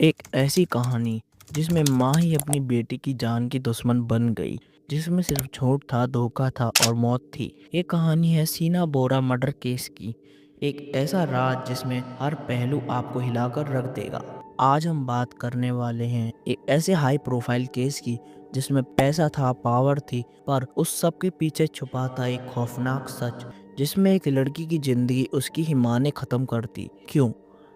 एक ऐसी कहानी जिसमें माँ ही अपनी बेटी की जान की दुश्मन बन गई, जिसमें सिर्फ झूठ था, धोखा था और मौत थी। ये कहानी है सीना बोरा मर्डर केस की। एक ऐसा राज जिसमें हर पहलू आपको हिलाकर रख देगा। आज हम बात करने वाले हैं एक ऐसे हाई प्रोफाइल केस की जिसमें पैसा था, पावर थी, पर उस सब के पीछे छुपा था एक खौफनाक सच, जिसमें एक लड़की की जिंदगी उसकी ही माँ ने खत्म कर दी। क्यों?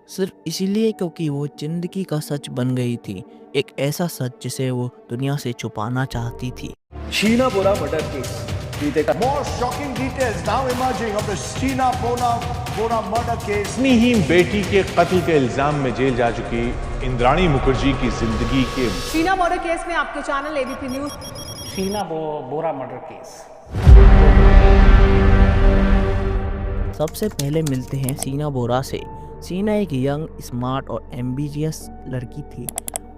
सिर्फ इसीलिए क्योंकि वो जिंदगी का सच बन गई थी। एक ऐसा सच जिसे वो दुनिया से छुपाना चाहती थी। शीना बोरा मर्डर केस बीते का More shocking details now emerging of the Sheena Bora murder case. अपनी ही बेटी के कत्ल के इल्जाम में जेल जा चुकी इंद्राणी मुखर्जी की जिंदगी के शीना बॉर्डर केस में आपके चैनल एबीपी न्यूज। शीना बोरा मर्डर केस। सबसे पहले मिलते हैं सीना बोरा से। सीना एक यंग, स्मार्ट और एम्बिशियस लड़की थी।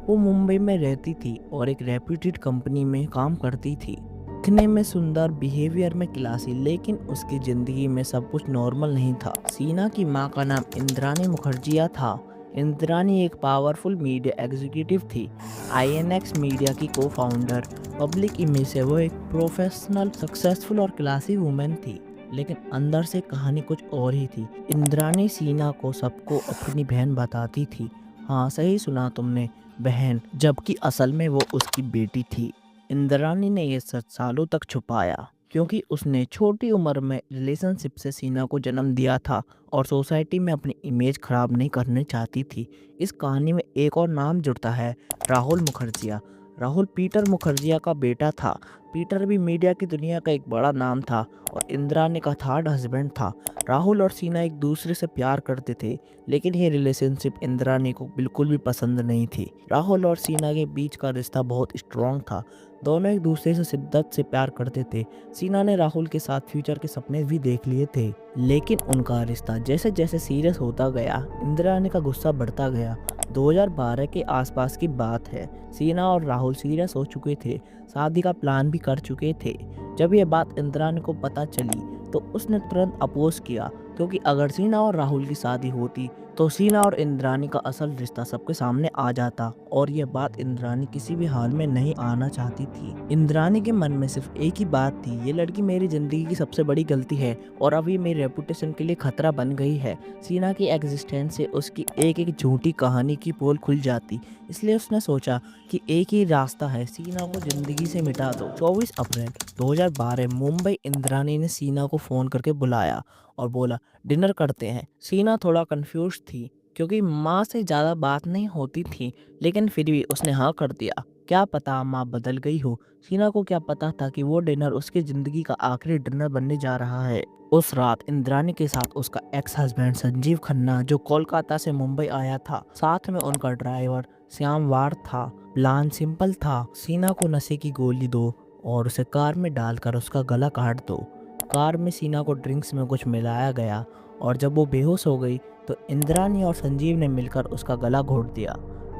वो मुंबई में रहती थी और एक रेप्यूटेड कंपनी में काम करती थी। दिखने में सुंदर, बिहेवियर में क्लासी, लेकिन उसकी ज़िंदगी में सब कुछ नॉर्मल नहीं था। सीना की माँ का नाम इंद्राणी मुखर्जिया था। इंद्राणी एक पावरफुल मीडिया एग्जीक्यूटिव थी। आईएनएक्स मीडिया की को फाउंडर। पब्लिक इमेज से वो एक प्रोफेशनल, सक्सेसफुल और क्लासी वुमेन थी, लेकिन अंदर से कहानी कुछ और ही थी। इंद्राणी सीना को सबको अपनी बहन बताती थी। हाँ, सही सुना तुमने, बहन, जबकि असल में वो उसकी बेटी थी। इंद्राणी ने यह सच सालों तक छुपाया क्योंकि उसने छोटी उम्र में रिलेशनशिप से सीना को जन्म दिया था और सोसाइटी में अपनी इमेज खराब नहीं करनी चाहती थी। इस कहानी में एक और नाम जुड़ता है, राहुल मुखर्जिया। राहुल पीटर मुखर्जिया का बेटा था। पीटर भी मीडिया की दुनिया का एक बड़ा नाम था और इंद्राणी का थर्ड हस्बैंड था। राहुल और सीना एक दूसरे से प्यार करते थे, लेकिन ये रिलेशनशिप इंद्राणी को बिल्कुल भी पसंद नहीं थी। राहुल और सीना के बीच का रिश्ता बहुत स्ट्रॉन्ग था। दोनों एक दूसरे से शिद्दत से प्यार करते थे। सीना ने राहुल के साथ फ्यूचर के सपने भी देख लिए थे, लेकिन उनका रिश्ता जैसे जैसे सीरियस होता गया, इंद्राणी का गुस्सा बढ़ता गया। 2012 के आसपास की बात है। सीना और राहुल सीरियस हो चुके थे, शादी का प्लान भी कर चुके थे। जब यह बात इंद्राणी को पता चली तो उसने तुरंत अपोज किया, क्योंकि अगर सीना और राहुल की शादी होती तो सीना और इंद्राणी का असल रिश्ता सबके सामने आ जाता, और यह बात इंद्राणी किसी भी हाल में नहीं आना चाहती थी। इंद्राणी के मन में सिर्फ एक ही बात थी, ये लड़की मेरी जिंदगी की सबसे बड़ी गलती है और अब ये मेरी रेपुटेशन के लिए खतरा बन गई है। सीना की एग्जिस्टेंस से उसकी एक एक झूठी कहानी की पोल खुल जाती, इसलिए उसने सोचा कि एक ही रास्ता है, सीना को जिंदगी से मिटा दो। 24 अप्रैल 2012 मुंबई। इंद्राणी ने सीना को फ़ोन करके बुलाया और बोला, डिनर करते हैं। सीना थोड़ा कंफ्यूज थी क्योंकि माँ से ज़्यादा बात नहीं होती थी, लेकिन फिर भी उसने हाँ कर दिया। क्या पता माँ बदल गई हो। सीना को क्या पता था कि वो डिनर उसकी ज़िंदगी का आखिरी डिनर बनने जा रहा है। उस रात इंद्राणी के साथ उसका एक्स हस्बैंड संजीव खन्ना, जो कोलकाता से मुंबई आया था। साथ में उनका ड्राइवर श्याम वार था। प्लान सिंपल था, सीना को नशे की गोली दो और उसे कार में डालकर उसका गला काट दो। कार में सीना को ड्रिंक्स में कुछ मिलाया गया और जब वो बेहोश हो गई तो इंद्राणी और संजीव ने मिलकर उसका गला घोट दिया।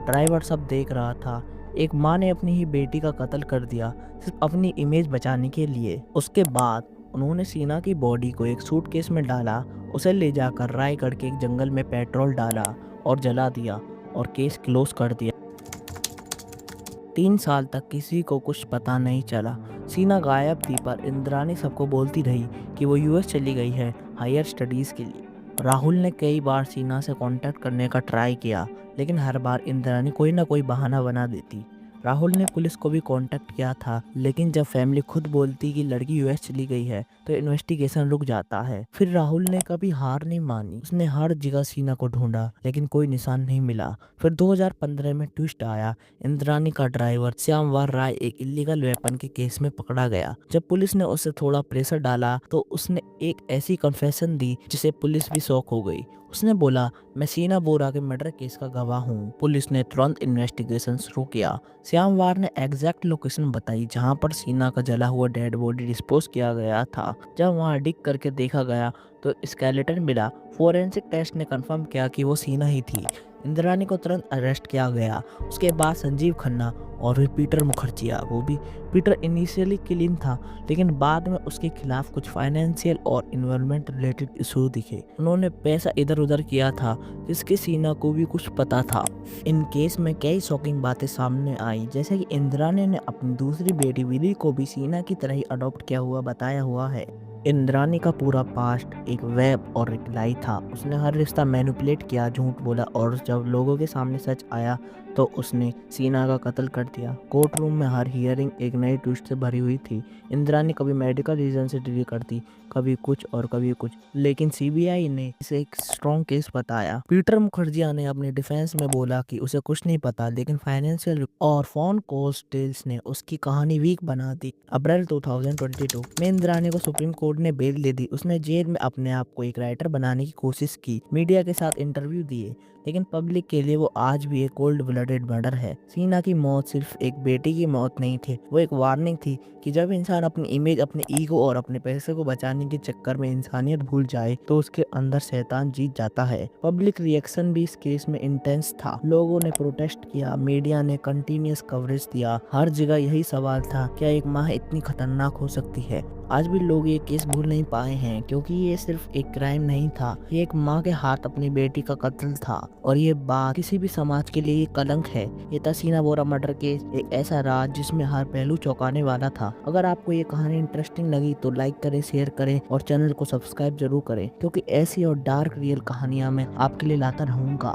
ड्राइवर सब देख रहा था। एक माँ ने अपनी ही बेटी का कत्ल कर दिया सिर्फ अपनी इमेज बचाने के लिए। उसके बाद उन्होंने सीना की बॉडी को एक सूटकेस में डाला, उसे ले जाकर रायगढ़ के एक जंगल में पेट्रोल डाला और जला दिया और केस क्लोज कर दिया। 3 साल तक किसी को कुछ पता नहीं चला। सीना गायब थी, पर इंद्राणी सबको बोलती रही कि वो यूएस चली गई है हायर स्टडीज़ के लिए। राहुल ने कई बार सीना से कांटेक्ट करने का ट्राई किया, लेकिन हर बार इंद्राणी कोई ना कोई बहाना बना देती। राहुल ने पुलिस को भी कांटेक्ट किया था, लेकिन जब फैमिली खुद बोलती कि लड़की यूएस चली गई है तो इन्वेस्टिगेशन रुक जाता है। फिर राहुल ने कभी हार नहीं मानी। उसने हर जगह सीना को ढूंढा, लेकिन कोई निशान नहीं मिला। फिर 2015 में ट्विस्ट आया। इंद्राणी का ड्राइवर श्यामवार राय एक इलीगल वेपन के केस में पकड़ा गया। जब पुलिस ने उसे थोड़ा प्रेशर डाला तो उसने एक ऐसी कन्फेशन दी जिसे पुलिस भी शॉक हो गई। उसने बोला, मैं सीना बोरा के मर्डर केस का गवाह हूँ। पुलिस ने तुरंत इन्वेस्टिगेशन शुरू किया। श्यामवार ने एग्जैक्ट लोकेशन बताई जहाँ पर सीना का जला हुआ डेड बॉडी डिस्पोज किया गया था। जब वहाँ डिग करके देखा गया तो स्केलेटन मिला। फोरेंसिक टेस्ट ने कंफर्म किया कि वो सीना ही थी। इंद्राणी को तुरंत अरेस्ट किया गया। उसके बाद संजीव खन्ना और फिर पीटर मुखर्जी वो भी। पीटर इनिशियली क्लीन था, लेकिन बाद में उसके खिलाफ कुछ फाइनेंशियल और इन्वायरमेंट रिलेटेड इशू दिखे। उन्होंने पैसा इधर उधर किया था, जिसके सीना को भी कुछ पता था। इन केस में कई शॉकिंग बातें सामने आई, जैसे कि इंद्राणी ने अपनी दूसरी बेटी विधि को भी सीना की तरह ही अडॉप्ट किया हुआ बताया हुआ है। इंद्राणी का पूरा पास्ट एक वेब और एक लाई था। उसने हर रिश्ता मैनिपुलेट किया, झूठ बोला, और जब लोगों के सामने सच आया तो उसने सीना का कत्ल कर दिया। कोर्ट रूम में हर हियरिंग एक नई ट्विस्ट से भरी हुई थी। इंद्राणी कभी मेडिकल रीजन से डील करती, कभी कुछ और कभी कुछ, लेकिन सीबीआई ने इसे एक स्ट्रॉन्ग केस बताया। पीटर मुखर्जी ने अपने डिफेंस में बोला कि उसे कुछ नहीं पता, लेकिन फाइनेंशियल और फोन कॉल्स डिटेल्स ने उसकी कहानी वीक बना दी। अप्रैल 2022 में इंद्राणी को सुप्रीम कोर्ट ने बेल दे दी। उसने जेल में अपने आप को एक राइटर बनाने की कोशिश की, मीडिया के साथ इंटरव्यू दिए, लेकिन पब्लिक के लिए वो आज भी एक कोल्ड ब्लडेड मर्डर है। सीना की मौत सिर्फ एक बेटी की मौत नहीं थी, वो एक वार्निंग थी कि जब इंसान अपनी इमेज, अपने ईगो और अपने पैसे को बचाने के चक्कर में इंसानियत भूल जाए तो उसके अंदर शैतान जीत जाता है। पब्लिक रिएक्शन भी इस केस में इंटेंस था। लोगों ने प्रोटेस्ट किया, मीडिया ने कंटिन्यूअस कवरेज दिया। हर जगह यही सवाल था, क्या एक माँ इतनी खतरनाक हो सकती है? आज भी लोग ये केस भूल नहीं पाए हैं, क्योंकि ये सिर्फ एक क्राइम नहीं था, ये एक माँ के हाथ अपनी बेटी का कत्ल था। और ये बात किसी भी समाज के लिए ये कलंक है। ये था सीना बोरा मर्डर केस, एक ऐसा राज जिसमें हर पहलू चौंकाने वाला था। अगर आपको ये कहानी इंटरेस्टिंग लगी तो लाइक करें, शेयर करें और चैनल को सब्सक्राइब जरूर करें, क्योंकि ऐसी और डार्क रियल कहानियां मैं आपके लिए लाता रहूंगा।